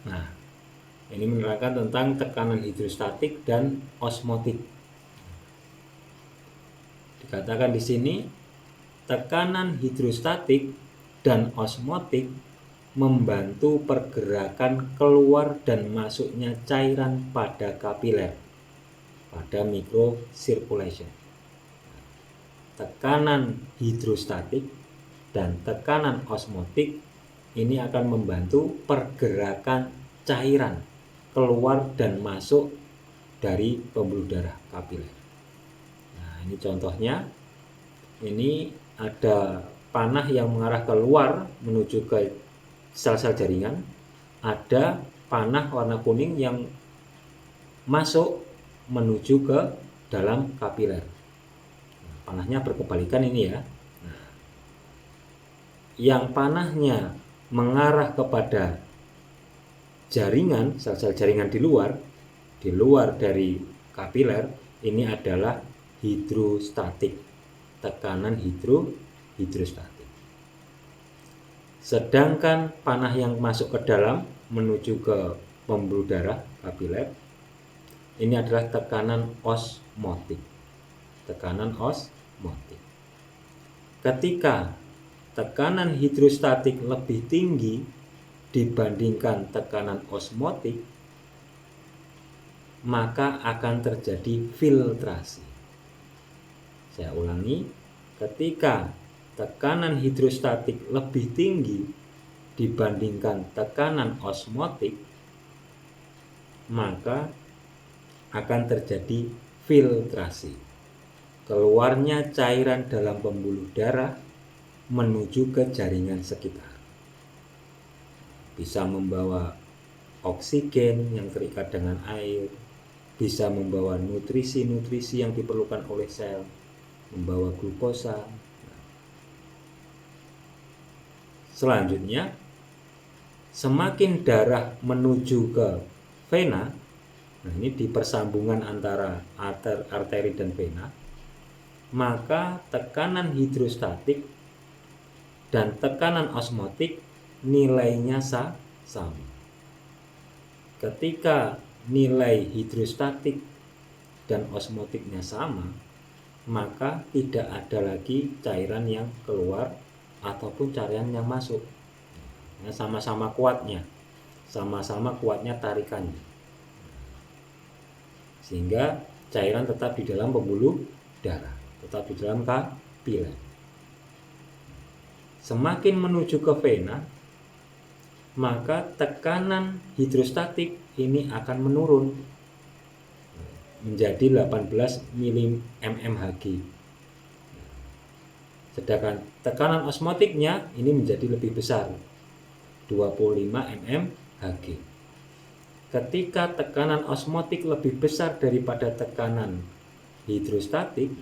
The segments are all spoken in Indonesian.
Nah, ini menerangkan tentang tekanan hidrostatik dan osmotik. Dikatakan di sini, tekanan hidrostatik dan osmotik membantu pergerakan keluar dan masuknya cairan pada kapiler, pada microcirculation. Tekanan hidrostatik dan tekanan osmotik ini akan membantu pergerakan cairan keluar dan masuk dari pembuluh darah kapiler. Nah, ini contohnya. Ini ada panah yang mengarah keluar menuju ke sel-sel jaringan. Ada panah warna kuning yang masuk menuju ke dalam kapiler. Nah, panahnya berkebalikan ini ya. Nah, yang panahnya mengarah kepada jaringan, sel-sel jaringan di luar dari kapiler, ini adalah hidrostatik, tekanan hidrostatik. Sedangkan panah yang masuk ke dalam menuju ke pembuluh darah kapiler, ini adalah tekanan osmotik. Tekanan osmotik. Ketika tekanan hidrostatik lebih tinggi dibandingkan tekanan osmotik, maka akan terjadi filtrasi. Saya ulangi, ketika tekanan hidrostatik lebih tinggi dibandingkan tekanan osmotik, maka akan terjadi filtrasi. Keluarnya cairan dalam pembuluh darah menuju ke jaringan sekitar. Bisa membawa oksigen yang terikat dengan air, bisa membawa nutrisi-nutrisi yang diperlukan oleh sel, membawa glukosa. Selanjutnya, semakin darah menuju ke vena, nah ini di persambungan antara arteri dan vena, maka tekanan hidrostatik dan tekanan osmotik nilainya sama. Ketika nilai hidrostatik dan osmotiknya sama, maka tidak ada lagi cairan yang keluar ataupun cairan yang masuk. Sama-sama kuatnya, sama-sama kuatnya tarikannya, sehingga cairan tetap di dalam pembuluh darah, tetap di dalam kapiler. Semakin menuju ke vena, maka tekanan hidrostatik ini akan menurun menjadi 18 mmHg. Sedangkan tekanan osmotiknya ini menjadi lebih besar, 25 mmHg. Ketika tekanan osmotik lebih besar daripada tekanan hidrostatik,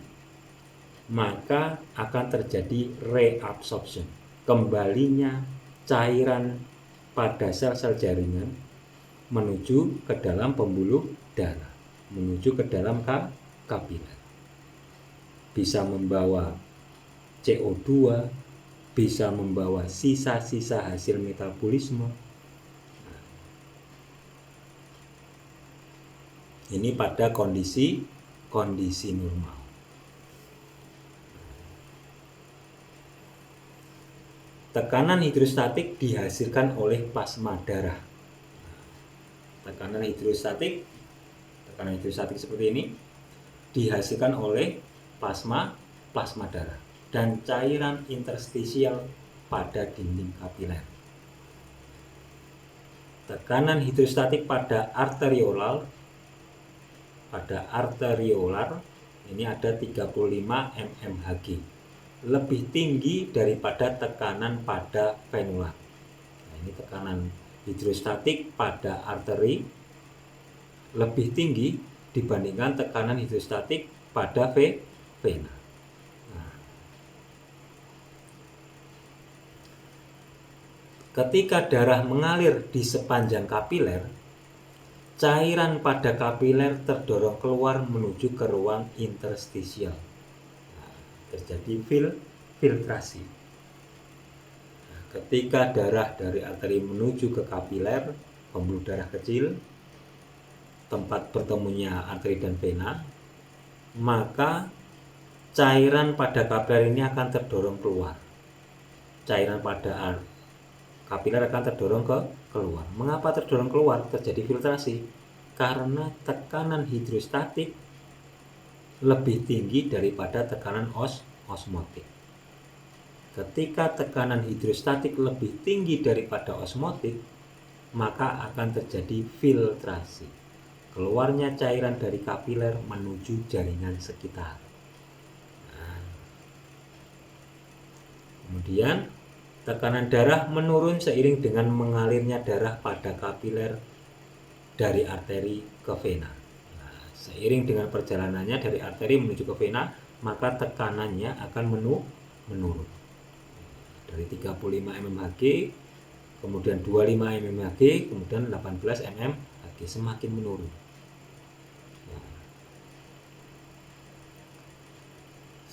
maka akan terjadi reabsorption, kembalinya cairan pada sel-sel jaringan menuju ke dalam pembuluh darah, menuju ke dalam kapiler. Bisa membawa CO2, bisa membawa sisa-sisa hasil metabolisme. Ini pada kondisi normal. Tekanan hidrostatik dihasilkan oleh plasma darah. Tekanan hidrostatik seperti ini dihasilkan oleh plasma darah dan cairan interstisial pada dinding kapiler. Tekanan hidrostatik pada arteriolar ini ada 35 mmHg, lebih tinggi daripada tekanan pada venular. Nah, ini tekanan hidrostatik pada arteri lebih tinggi dibandingkan tekanan hidrostatik pada vena. Nah, ketika darah mengalir di sepanjang kapiler, cairan pada kapiler terdorong keluar menuju ke ruang interstisial. Nah, terjadi filtrasi. Nah, ketika darah dari arteri menuju ke kapiler, pembuluh darah kecil, tempat bertemunya arteri dan vena, maka cairan pada kapiler ini akan terdorong keluar. Cairan pada kapiler akan terdorong keluar. Mengapa terdorong keluar? Terjadi filtrasi. Karena tekanan hidrostatik lebih tinggi daripada tekanan osmotik. Ketika tekanan hidrostatik lebih tinggi daripada osmotik, maka akan terjadi filtrasi. Keluarnya cairan dari kapiler menuju jaringan sekitar. Kemudian tekanan darah menurun seiring dengan mengalirnya darah pada kapiler dari arteri ke vena. Seiring dengan perjalanannya dari arteri menuju ke vena, maka tekanannya akan menurun. Dari 35 mmHg, kemudian 25 mmHg, kemudian 18 mmHg, semakin menurun.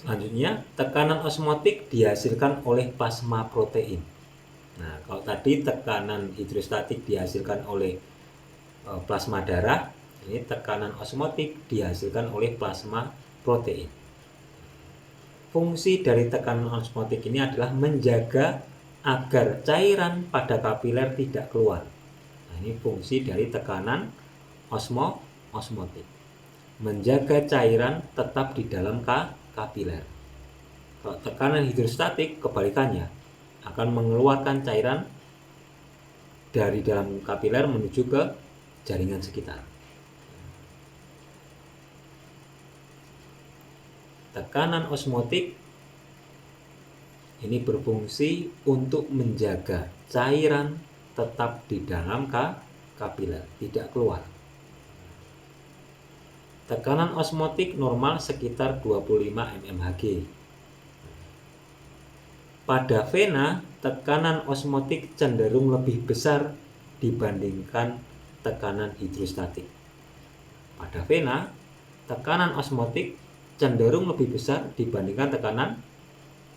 Selanjutnya, tekanan osmotik dihasilkan oleh plasma protein. Nah, kalau tadi tekanan hidrostatik dihasilkan oleh plasma darah, ini tekanan osmotik dihasilkan oleh plasma protein. Fungsi dari tekanan osmotik ini adalah menjaga agar cairan pada kapiler tidak keluar. Nah, ini fungsi dari tekanan osmotik. Menjaga cairan tetap di dalam kapiler. Kalau tekanan hidrostatik kebalikannya, akan mengeluarkan cairan dari dalam kapiler menuju ke jaringan sekitar. Tekanan osmotik ini berfungsi untuk menjaga cairan tetap di dalam kapiler, tidak keluar. Tekanan osmotik normal sekitar 25 mmHg. Pada vena, tekanan osmotik cenderung lebih besar dibandingkan tekanan hidrostatik. Pada vena, tekanan osmotik cenderung lebih besar dibandingkan tekanan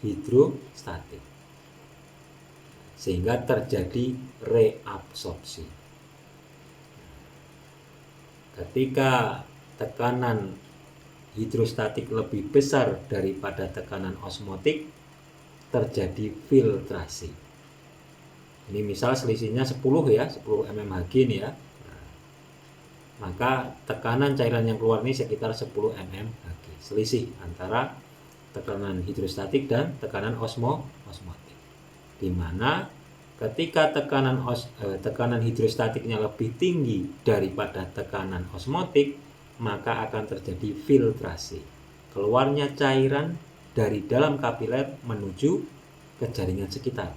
hidrostatik, sehingga terjadi reabsorpsi. Ketika tekanan hidrostatik lebih besar daripada tekanan osmotik, terjadi filtrasi. Ini misal selisihnya 10 ya, 10 mmHg ini ya. Maka tekanan cairan yang keluar ini sekitar 10 mmHg. Selisih antara tekanan hidrostatik dan tekanan osmotik. Di mana ketika tekanan hidrostatiknya lebih tinggi daripada tekanan osmotik, maka akan terjadi filtrasi. Keluarnya cairan dari dalam kapiler menuju ke jaringan sekitar,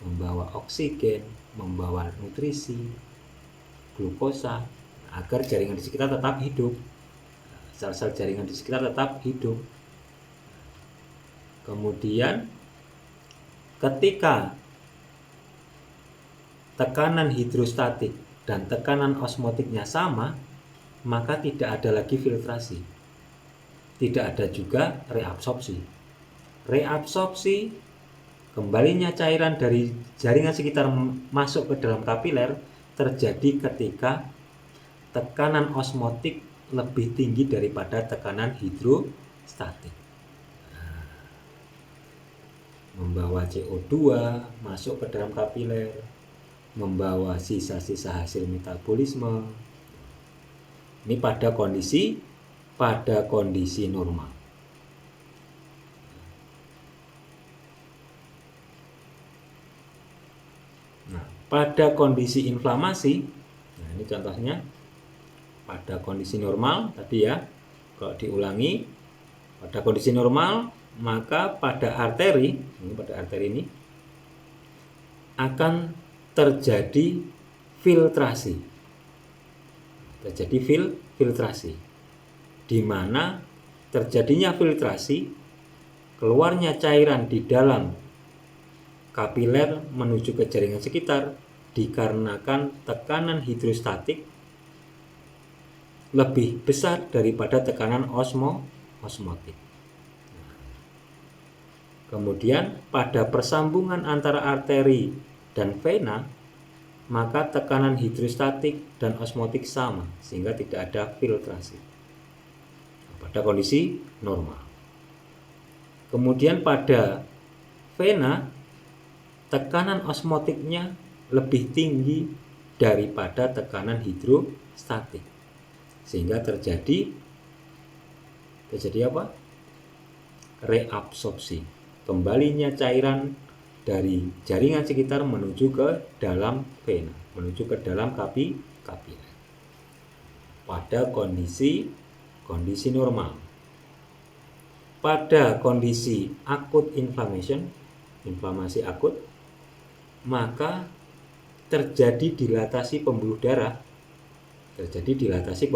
membawa oksigen, membawa nutrisi, glukosa, agar jaringan di sekitar tetap hidup. Sel-sel jaringan di sekitar tetap hidup. Kemudian ketika tekanan hidrostatik dan tekanan osmotiknya sama, maka tidak ada lagi filtrasi. Tidak ada juga reabsorpsi. Reabsorpsi, kembalinya cairan dari jaringan sekitar masuk ke dalam kapiler, terjadi ketika tekanan osmotik lebih tinggi daripada tekanan hidrostatik. Membawa CO2 masuk ke dalam kapiler, membawa sisa-sisa hasil metabolisme. Ini pada kondisi normal. Nah, pada kondisi inflamasi, nah ini contohnya pada kondisi normal tadi ya. Kalau diulangi, pada kondisi normal, maka pada arteri ini akan terjadi filtrasi. Terjadi filtrasi. Di mana terjadinya filtrasi, keluarnya cairan di dalam kapiler menuju ke jaringan sekitar dikarenakan tekanan hidrostatik lebih besar daripada tekanan osmotik. Kemudian pada persambungan antara arteri dan vena, maka tekanan hidrostatik dan osmotik sama sehingga tidak ada filtrasi pada kondisi normal. Kemudian pada vena tekanan osmotiknya lebih tinggi daripada tekanan hidrostatik sehingga terjadi apa? Reabsorpsi, kembalinya cairan dari jaringan sekitar menuju ke dalam vena, menuju ke dalam kapiler pada kondisi normal. Pada kondisi acute inflammation, inflamasi akut, maka terjadi dilatasi pembuluh darah. Dilatasi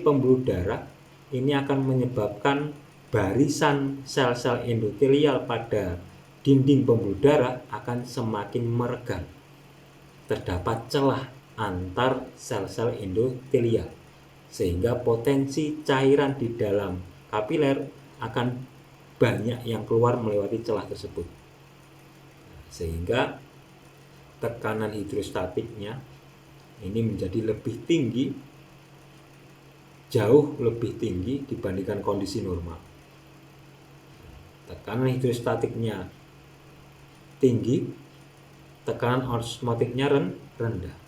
pembuluh darah ini akan menyebabkan barisan sel-sel endotelial pada dinding pembuluh darah akan semakin meregang. Terdapat celah antar sel-sel endotelial sehingga potensi cairan di dalam kapiler akan banyak yang keluar melewati celah tersebut. Sehingga tekanan hidrostatiknya ini menjadi lebih tinggi, jauh lebih tinggi dibandingkan kondisi normal. Tekanan hidrostatiknya tinggi, tekanan osmotiknya rendah.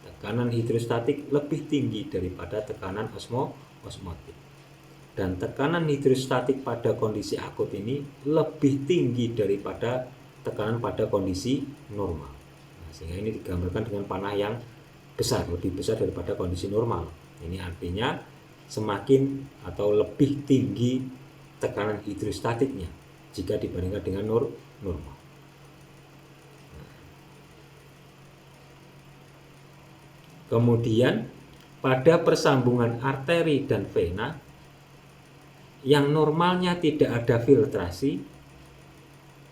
Tekanan hidrostatik lebih tinggi daripada tekanan osmotik. Dan tekanan hidrostatik pada kondisi akut ini lebih tinggi daripada tekanan pada kondisi normal. Nah, sehingga ini digambarkan dengan panah yang besar, lebih besar daripada kondisi normal. Ini artinya semakin atau lebih tinggi tekanan hidrostatiknya jika dibandingkan dengan normal. Kemudian pada persambungan arteri dan vena yang normalnya tidak ada filtrasi,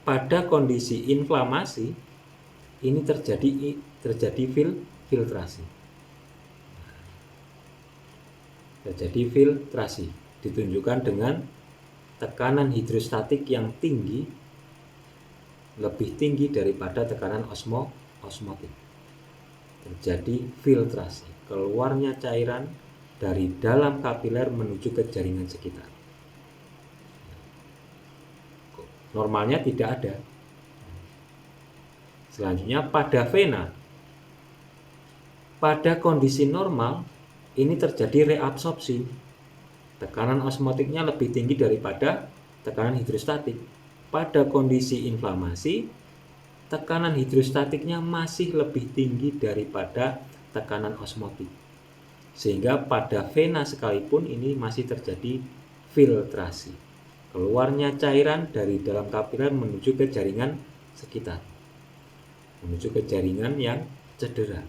pada kondisi inflamasi ini terjadi filtrasi. Terjadi filtrasi ditunjukkan dengan tekanan hidrostatik yang tinggi, lebih tinggi daripada tekanan osmotik. Terjadi filtrasi, keluarnya cairan dari dalam kapiler menuju ke jaringan sekitar. Normalnya tidak ada. Selanjutnya pada vena, pada kondisi normal ini terjadi reabsorpsi. Tekanan osmotiknya lebih tinggi daripada tekanan hidrostatik. Pada kondisi inflamasi, tekanan hidrostatiknya masih lebih tinggi daripada tekanan osmotik. Sehingga pada vena sekalipun ini masih terjadi filtrasi. Keluarnya cairan dari dalam kapiler menuju ke jaringan sekitar. Menuju ke jaringan yang cedera.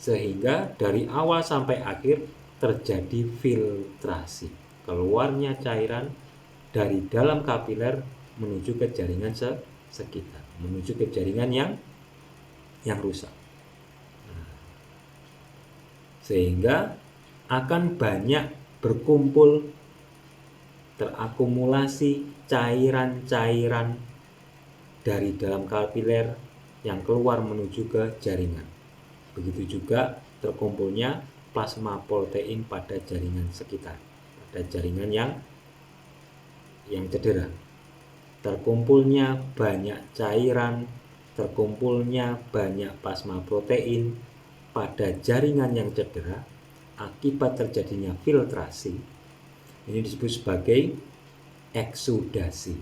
Sehingga dari awal sampai akhir terjadi filtrasi. Keluarnya cairan dari dalam kapiler menuju ke jaringan sekitar, menuju ke jaringan yang rusak. Sehingga akan banyak berkumpul, terakumulasi cairan-cairan dari dalam kapiler yang keluar menuju ke jaringan. Begitu juga terkumpulnya plasma protein pada jaringan sekitar, pada jaringan yang cedera. Terkumpulnya banyak cairan, terkumpulnya banyak plasma protein pada jaringan yang cedera akibat terjadinya filtrasi. Ini disebut sebagai eksudasi.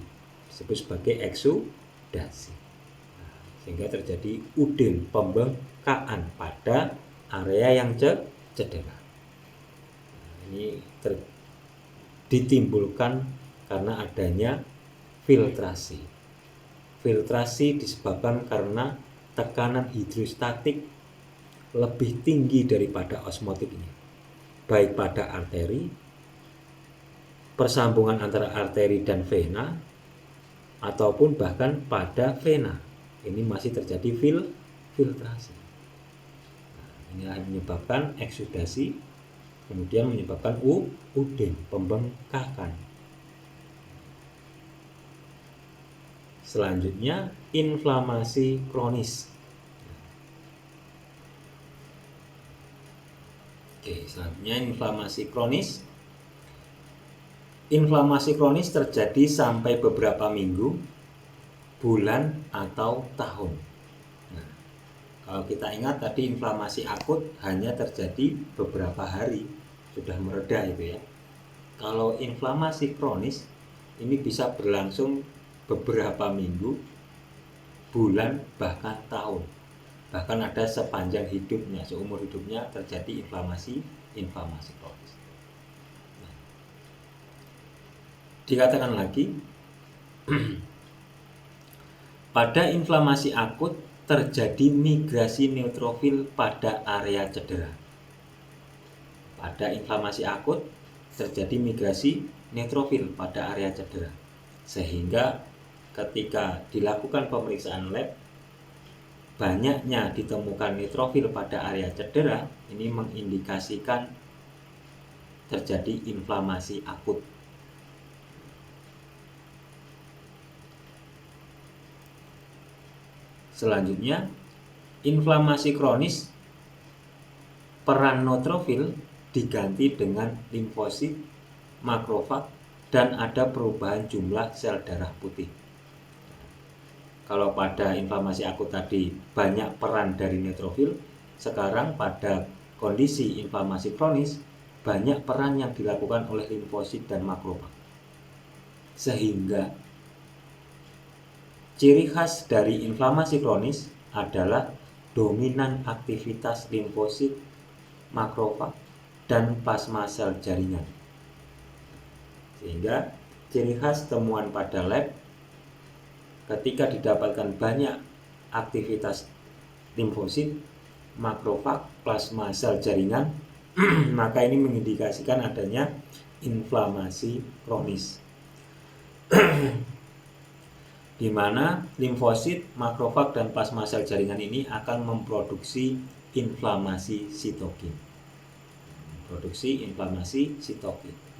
Sehingga terjadi udem, pembengkakan pada area yang cedera. Ini ditimbulkan karena adanya filtrasi. Filtrasi disebabkan karena tekanan hidrostatik lebih tinggi daripada osmotiknya, baik pada arteri, persambungan antara arteri dan vena, ataupun bahkan pada vena. Ini masih terjadi filtrasi. Ini menyebabkan eksudasi, kemudian menyebabkan udem, pembengkakan. Selanjutnya inflamasi kronis. Oke, selanjutnya inflamasi kronis. Inflamasi kronis terjadi sampai beberapa minggu, bulan, atau tahun. Nah, kalau kita ingat tadi inflamasi akut hanya terjadi beberapa hari, sudah mereda itu ya. Kalau inflamasi kronis ini bisa berlangsung beberapa minggu, bulan, bahkan tahun. Bahkan ada sepanjang hidupnya, seumur hidupnya terjadi inflamasi kronis. Nah, dikatakan lagi, pada inflamasi akut terjadi migrasi neutrofil pada area cedera. Pada inflamasi akut terjadi migrasi neutrofil pada area cedera. Sehingga ketika dilakukan pemeriksaan lab, banyaknya ditemukan neutrofil pada area cedera, ini mengindikasikan terjadi inflamasi akut. Selanjutnya, inflamasi kronis, peran neutrofil diganti dengan limfosit, makrofag, dan ada perubahan jumlah sel darah putih. Kalau pada inflamasi akut tadi banyak peran dari neutrofil, sekarang pada kondisi inflamasi kronis banyak peran yang dilakukan oleh limfosit dan makrofag. Sehingga ciri khas dari inflamasi kronis adalah dominan aktivitas limfosit, makrofag, dan plasma sel jaringan. Sehingga ciri khas temuan pada lab ketika didapatkan banyak aktivitas limfosit, makrofag, plasma sel jaringan, maka ini mengindikasikan adanya inflamasi kronis. Di mana limfosit, makrofag, dan plasma sel jaringan ini akan memproduksi inflamasi sitokin.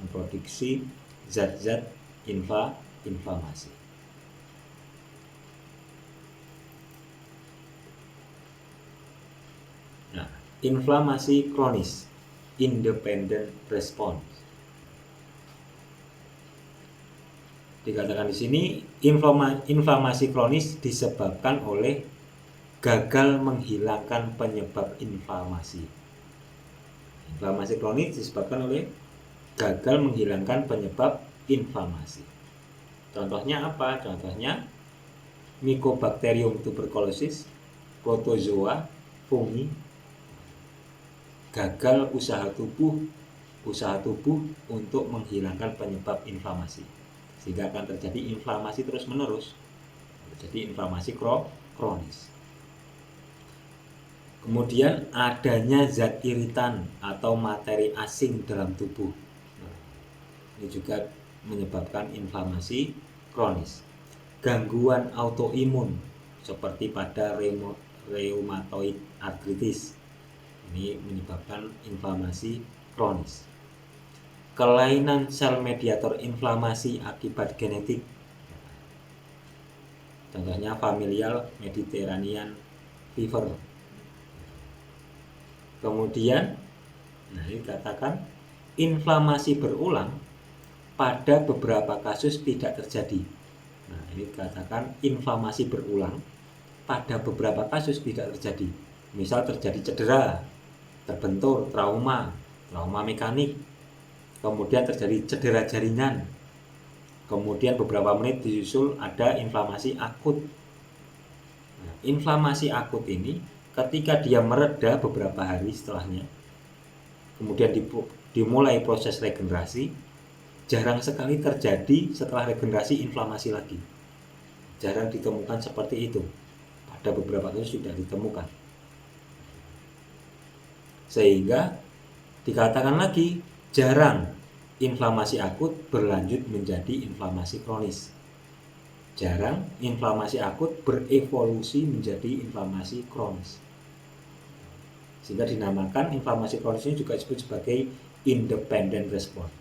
Memproduksi zat-zat inflamasi. Nah, inflamasi kronis, independent response. Dikatakan di sini inflamasi kronis disebabkan oleh gagal menghilangkan penyebab inflamasi. Inflamasi kronis disebabkan oleh gagal menghilangkan penyebab inflamasi. Contohnya apa? Contohnya Mycobacterium tuberculosis, protozoa, fungi. Gagal usaha tubuh untuk menghilangkan penyebab inflamasi. Sehingga akan terjadi inflamasi terus-menerus, terjadi inflamasi kronis. Kemudian adanya zat iritan atau materi asing dalam tubuh. Ini juga menyebabkan inflamasi kronis. Gangguan autoimun seperti pada rheumatoid arthritis, ini menyebabkan inflamasi kronis. Kelainan sel mediator inflamasi akibat genetik, contohnya familial Mediterranean fever. Kemudian, dikatakan inflamasi berulang pada beberapa kasus tidak terjadi. Ini dikatakan inflamasi berulang pada beberapa kasus tidak terjadi. Misal terjadi cedera, terbentur, trauma mekanik, kemudian terjadi cedera jaringan, kemudian beberapa menit disusul ada inflamasi akut. Inflamasi akut ini ketika dia mereda beberapa hari setelahnya, kemudian dimulai proses regenerasi, jarang sekali terjadi setelah regenerasi inflamasi lagi. Jarang ditemukan seperti itu. Pada beberapa kasus sudah ditemukan. Sehingga dikatakan lagi, jarang inflamasi akut berlanjut menjadi inflamasi kronis. Jarang inflamasi akut berevolusi menjadi inflamasi kronis. Sehingga dinamakan inflamasi kronis ini juga disebut sebagai independent response.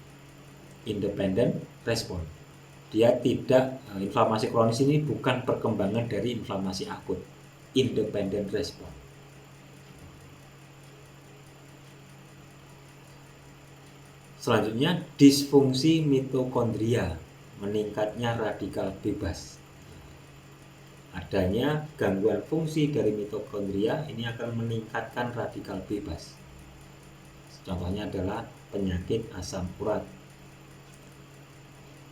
Dia tidak, inflamasi kronis ini bukan perkembangan dari inflamasi akut, independent response. Selanjutnya, disfungsi mitokondria, meningkatnya radikal bebas. Adanya gangguan fungsi dari mitokondria ini akan meningkatkan radikal bebas. Contohnya adalah penyakit asam urat.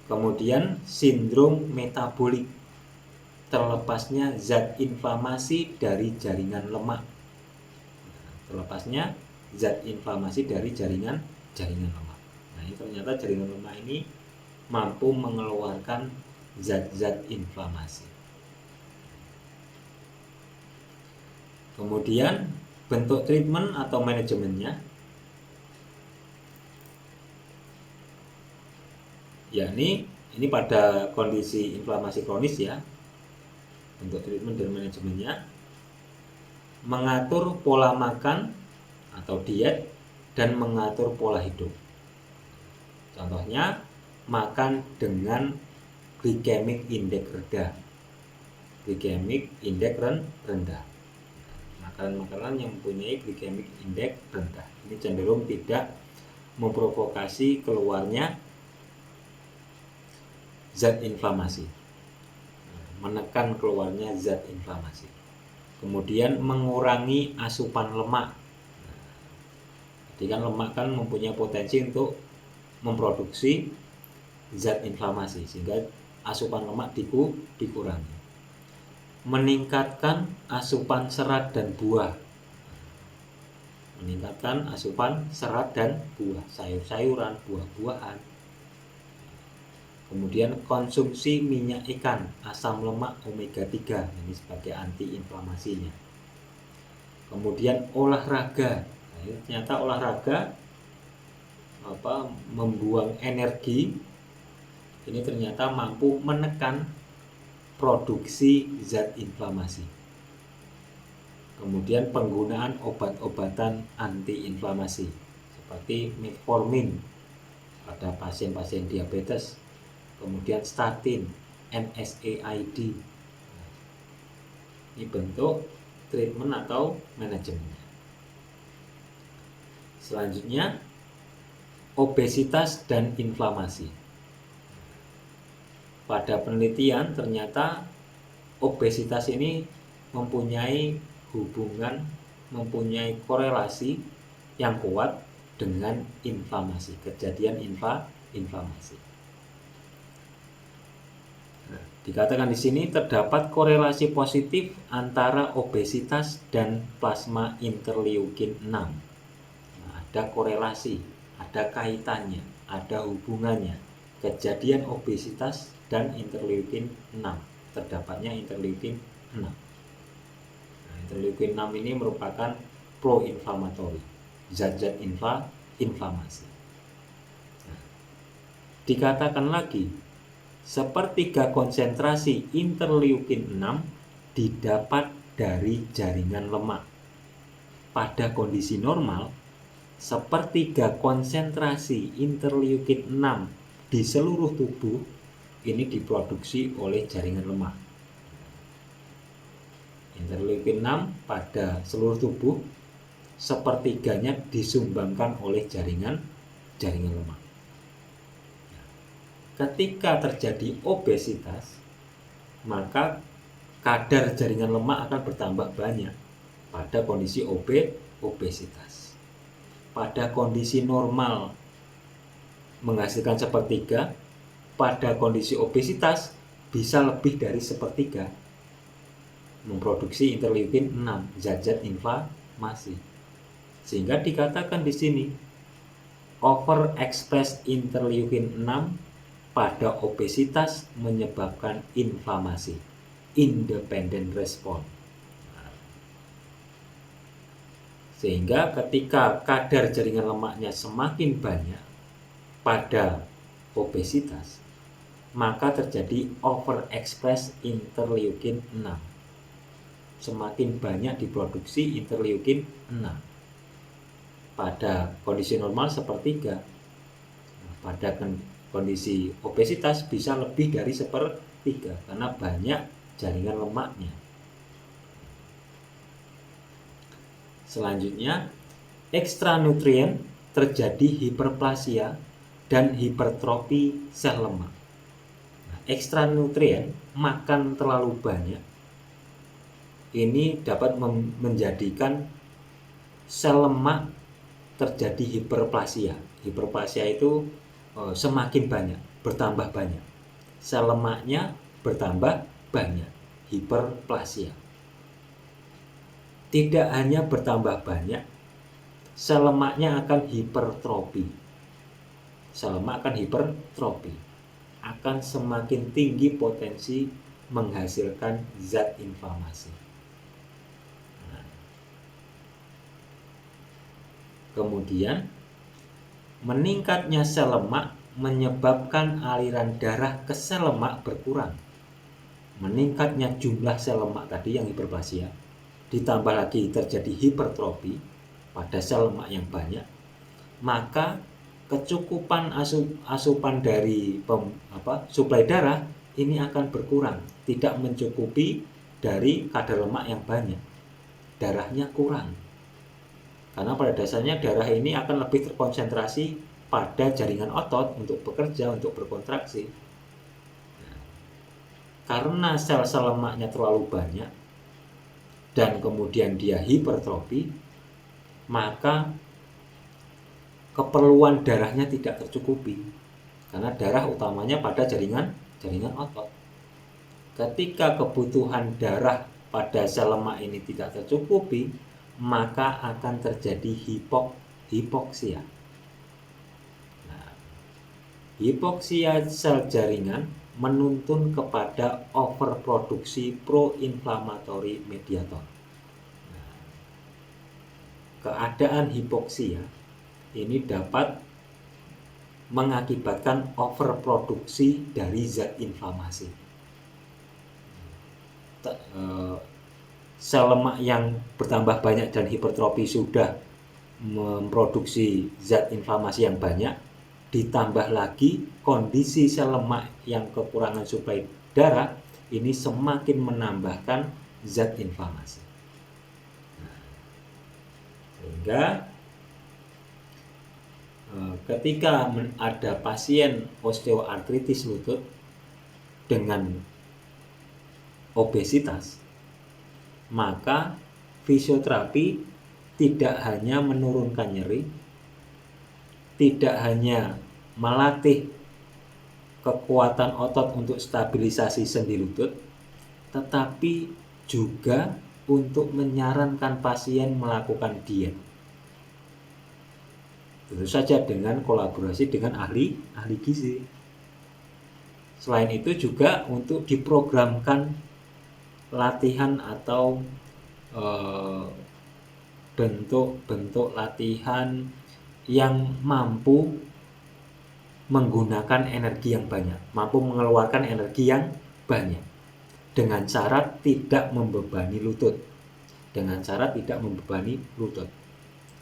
Kemudian sindrom metabolik, terlepasnya zat inflamasi dari jaringan lemak. Terlepasnya zat inflamasi dari jaringan lemak. Nah, ini ternyata jaringan lemak ini mampu mengeluarkan zat-zat inflamasi. Kemudian bentuk treatment atau manajemennya, yakni ini pada kondisi inflamasi kronis ya. Bentuk treatment dan manajemennya, mengatur pola makan atau diet dan mengatur pola hidup. Contohnya, makan dengan glycemic index rendah. Glycemic index rendah. Makanan-makanan yang mempunyai glycemic index rendah ini cenderung tidak memprovokasi keluarnya zat inflamasi, menekan keluarnya zat inflamasi. Kemudian mengurangi asupan lemak. Jadi kan lemak kan mempunyai potensi untuk memproduksi zat inflamasi, sehingga asupan lemak dikurangi. Meningkatkan asupan serat dan buah. Meningkatkan asupan serat dan buah, sayur-sayuran, buah-buahan. Kemudian konsumsi minyak ikan, asam lemak omega 3, ini sebagai antiinflamasinya. Kemudian olahraga. Nah, ini ternyata olahraga membuang energi, ini ternyata mampu menekan produksi zat inflamasi. Kemudian penggunaan obat-obatan antiinflamasi seperti metformin pada pasien-pasien diabetes, kemudian statin, NSAID. Ini bentuk treatment atau manajemennya. Selanjutnya, obesitas dan inflamasi. Pada penelitian ternyata obesitas ini mempunyai hubungan, mempunyai korelasi yang kuat dengan inflamasi, kejadian inflamasi. Nah, dikatakan di sini terdapat korelasi positif antara obesitas dan plasma interleukin 6. Nah, ada korelasi, ada kaitannya, ada hubungannya. Kejadian obesitas dan interleukin 6, terdapatnya interleukin 6. Nah, interleukin 6 ini merupakan pro-inflamatori, zat-zat inflamasi. Nah, dikatakan lagi, sepertiga konsentrasi interleukin 6 didapat dari jaringan lemak. Pada kondisi normal, sepertiga konsentrasi interleukin 6 di seluruh tubuh ini diproduksi oleh jaringan lemak. Interleukin 6 pada seluruh tubuh sepertiganya disumbangkan oleh jaringan lemak. Ketika terjadi obesitas, maka kadar jaringan lemak akan bertambah banyak pada kondisi obesitas. Pada kondisi normal menghasilkan sepertiga, pada kondisi obesitas bisa lebih dari sepertiga, memproduksi interleukin 6, zat-zat inflamasi. Sehingga dikatakan di sini overexpress interleukin 6 pada obesitas menyebabkan inflamasi, independent response. Sehingga ketika kadar jaringan lemaknya semakin banyak pada obesitas, maka terjadi overexpress interleukin 6. Semakin banyak diproduksi interleukin 6. Pada kondisi normal sepertiga. Pada kondisi obesitas bisa lebih dari 1/3 karena banyak jaringan lemaknya. Selanjutnya, ekstra nutrien terjadi hiperplasia dan hipertrofi sel lemak. Nah, ekstra nutrien, makan terlalu banyak, ini dapat menjadikan sel lemak terjadi hiperplasia. Hiperplasia itu semakin banyak, bertambah banyak. Sel lemaknya bertambah banyak, hiperplasia. Tidak hanya bertambah banyak, sel lemaknya akan hipertrofi. Sel lemak akan hipertrofi, akan semakin tinggi potensi menghasilkan zat inflamasi. Kemudian, meningkatnya sel lemak menyebabkan aliran darah ke sel lemak berkurang. Meningkatnya jumlah sel lemak tadi yang hiperplasia, ditambah lagi terjadi hipertrofi pada sel lemak yang banyak, maka kecukupan asupan dari suplai darah ini akan berkurang, tidak mencukupi dari kadar lemak yang banyak. Darahnya kurang. Karena pada dasarnya darah ini akan lebih terkonsentrasi pada jaringan otot untuk bekerja, untuk berkontraksi. Karena sel-sel lemaknya terlalu banyak dan kemudian dia hipertrofi, maka keperluan darahnya tidak tercukupi. Karena darah utamanya pada jaringan otot. Ketika kebutuhan darah pada sel lemak ini tidak tercukupi, maka akan terjadi hipoksia. Nah, hipoksia sel jaringan menuntun kepada overproduksi proinflamatory mediator. Nah, keadaan hipoksia ini dapat mengakibatkan overproduksi dari zat inflamasi. Sel lemak yang bertambah banyak dan hipertrofi sudah memproduksi zat inflamasi yang banyak, ditambah lagi kondisi sel lemak yang kekurangan suplai darah ini semakin menambahkan zat inflamasi. Sehingga ketika ada pasien osteoartritis lutut dengan obesitas, maka fisioterapi tidak hanya menurunkan nyeri, tidak hanya melatih kekuatan otot untuk stabilisasi sendi lutut, tetapi juga untuk menyarankan pasien melakukan diet. Tentu saja dengan kolaborasi dengan ahli gizi. Selain itu juga untuk diprogramkan latihan atau bentuk-bentuk latihan yang mampu menggunakan energi yang banyak, mampu mengeluarkan energi yang banyak, dengan syarat tidak membebani lutut.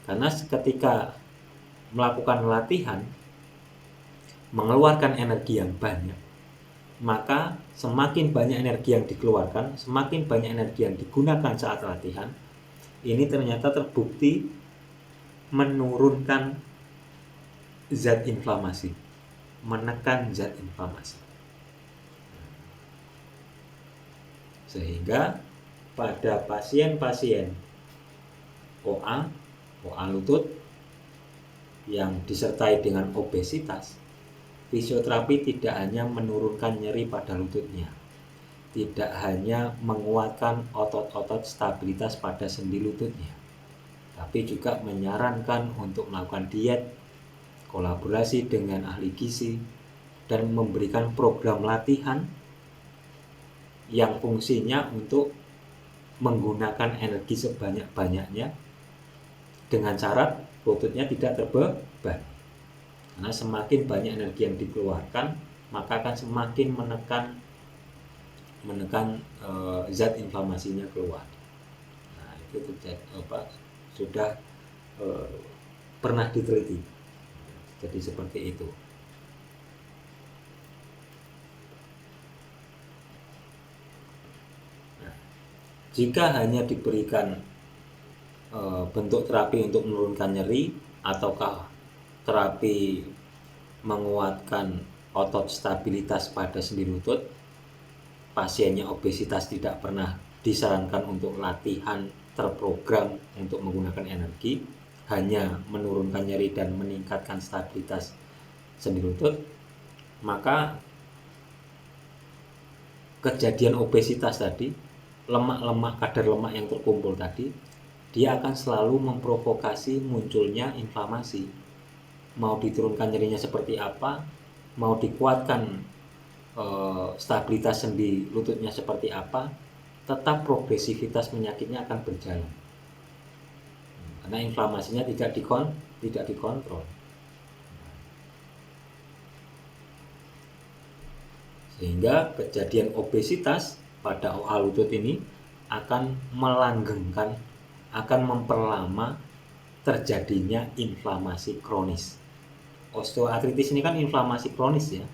Karena ketika melakukan latihan mengeluarkan energi yang banyak, maka semakin banyak energi yang dikeluarkan, semakin banyak energi yang digunakan saat latihan, ini ternyata terbukti menurunkan zat inflamasi, menekan zat inflamasi. Sehingga pada pasien-pasien OA lutut yang disertai dengan obesitas, fisioterapi tidak hanya menurunkan nyeri pada lututnya, tidak hanya menguatkan otot-otot stabilitas pada sendi lututnya, tapi juga menyarankan untuk melakukan diet, kolaborasi dengan ahli gizi, dan memberikan program latihan yang fungsinya untuk menggunakan energi sebanyak-banyaknya dengan syarat lututnya tidak terbebani. Karena semakin banyak energi yang dikeluarkan, maka akan semakin menekan zat inflamasinya keluar. Nah, itu sudah pernah diteliti. Jadi seperti itu. Jika hanya diberikan bentuk terapi untuk menurunkan nyeri ataukah terapi menguatkan otot stabilitas pada sendi lutut, pasiennya obesitas tidak pernah disarankan untuk latihan terprogram untuk menggunakan energi, hanya menurunkan nyeri dan meningkatkan stabilitas sendi lutut, maka kejadian obesitas tadi, lemak-lemak, kadar lemak yang terkumpul tadi, dia akan selalu memprovokasi munculnya inflamasi. Mau diturunkan nyerinya seperti apa, mau dikuatkan stabilitas sendi lututnya seperti apa, tetap progresivitas penyakitnya akan berjalan. Karena inflamasinya tidak dikontrol. Sehingga kejadian obesitas pada OA lutut ini akan melanggengkan, akan memperlama terjadinya inflamasi kronis. Osteoartritis ini kan inflamasi kronis ya.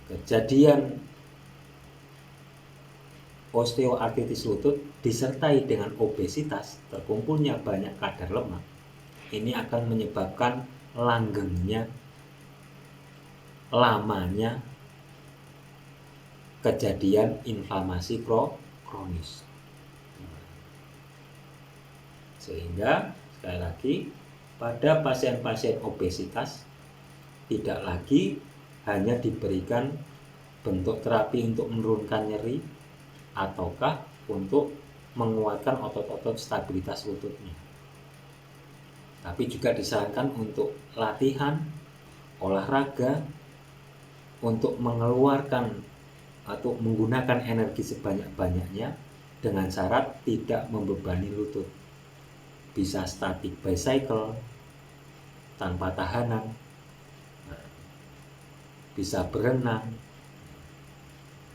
Kejadian osteoartritis lutut disertai dengan obesitas, terkumpulnya banyak kadar lemak, ini akan menyebabkan langgengnya, lamanya kejadian inflamasi kronis. Sehingga sekali lagi, pada pasien-pasien obesitas tidak lagi hanya diberikan bentuk terapi untuk menurunkan nyeri ataukah untuk menguatkan otot-otot stabilitas lututnya, tapi juga disarankan untuk latihan olahraga untuk mengeluarkan atau menggunakan energi sebanyak-banyaknya dengan syarat tidak membebani lutut. Bisa static bicycle tanpa tahanan, bisa berenang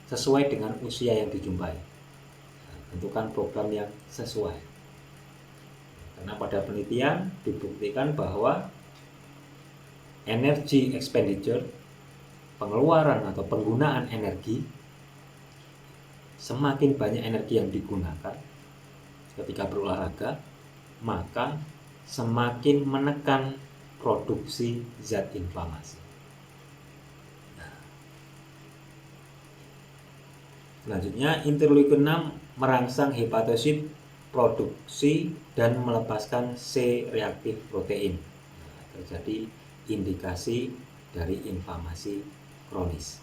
sesuai dengan usia yang dijumpai. Tentukan program yang sesuai. Karena pada penelitian dibuktikan bahwa energy expenditure, pengeluaran atau penggunaan energi, semakin banyak energi yang digunakan ketika berolahraga, maka semakin menekan produksi zat inflamasi. Selanjutnya, interleukin 6 merangsang hepatosit produksi dan melepaskan C-reaktif protein. Terjadi indikasi dari inflamasi kronis.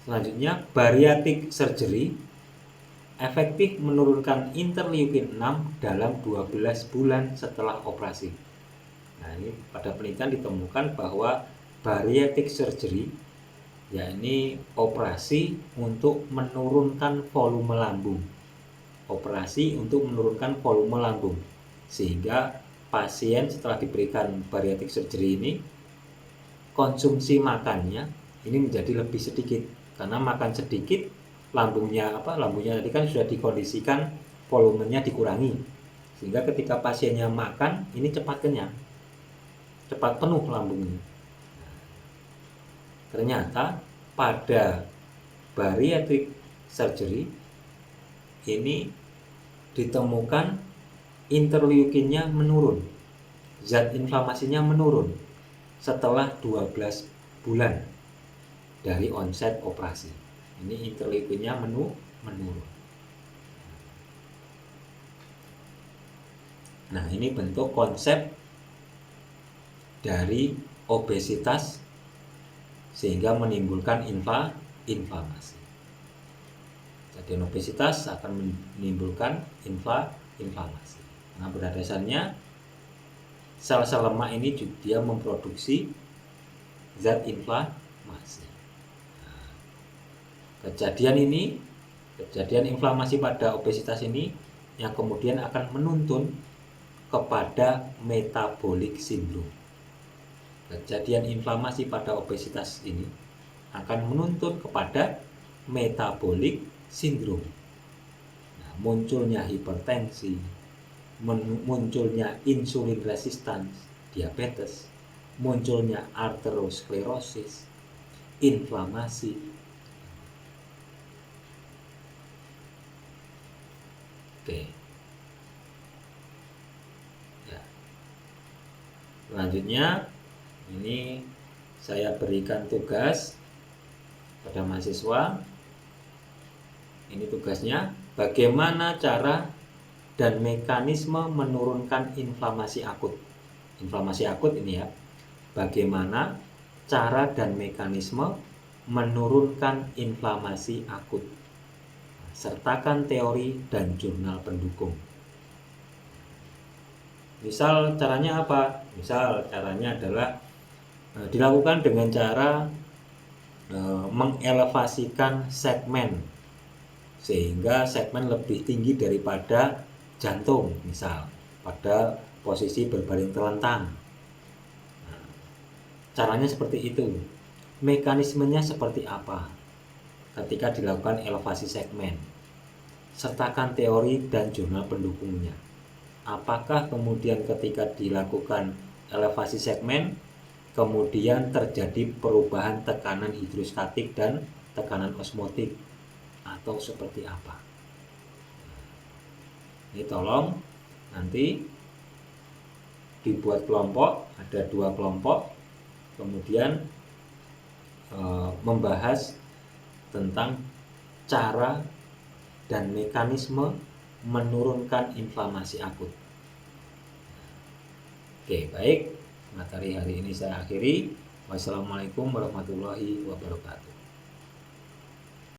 Selanjutnya, bariatric surgery efektif menurunkan interleukin 6 dalam 12 bulan setelah operasi. Nah, ini pada penelitian ditemukan bahwa bariatric surgery, yakni operasi untuk menurunkan volume lambung. Operasi untuk menurunkan volume lambung. Sehingga pasien setelah diberikan bariatric surgery ini, konsumsi makannya ini menjadi lebih sedikit. Karena makan sedikit, lambungnya tadi kan sudah dikondisikan volumenya dikurangi. Sehingga ketika pasiennya makan, ini cepat kenyang. Cepat penuh lambungnya. Ternyata pada bariatric surgery ini ditemukan interleukinnya menurun, zat inflamasinya menurun setelah 12 bulan dari onset operasi. Ini interleukinnya menurun. Nah, ini bentuk konsep dari obesitas sehingga menimbulkan inflamasi. Jadi obesitas akan menimbulkan inflamasi. Nah, pada dasarnya sel-sel lemak ini dia memproduksi zat inflamasi. Nah, kejadian inflamasi pada obesitas ini yang kemudian akan menuntun kepada metabolic syndrome. Kejadian inflamasi pada obesitas ini akan menuntun kepada metabolic syndrome. Nah, munculnya hipertensi, munculnya insulin resistance, diabetes, munculnya arteriosklerosis, inflamasi. Oke. Ya. Selanjutnya ini saya berikan tugas pada mahasiswa. Ini tugasnya, bagaimana cara dan mekanisme menurunkan inflamasi akut. Inflamasi akut ini ya, bagaimana cara dan mekanisme menurunkan inflamasi akut. Sertakan teori dan jurnal pendukung. Misal caranya apa? Misal caranya adalah dilakukan dengan cara mengelevasikan segmen sehingga segmen lebih tinggi daripada jantung, misal pada posisi berbaring telentang. Nah, caranya seperti itu. Mekanismenya seperti apa ketika dilakukan elevasi segmen? Sertakan teori dan jurnal pendukungnya. Apakah kemudian ketika dilakukan elevasi segmen kemudian terjadi perubahan tekanan hidrostatik dan tekanan osmotik, atau seperti apa? Ini tolong nanti dibuat kelompok, ada 2 kelompok, kemudian membahas tentang cara dan mekanisme menurunkan inflamasi akut. Oke, baik. Materi hari ini saya akhiri. Wassalamualaikum warahmatullahi wabarakatuh.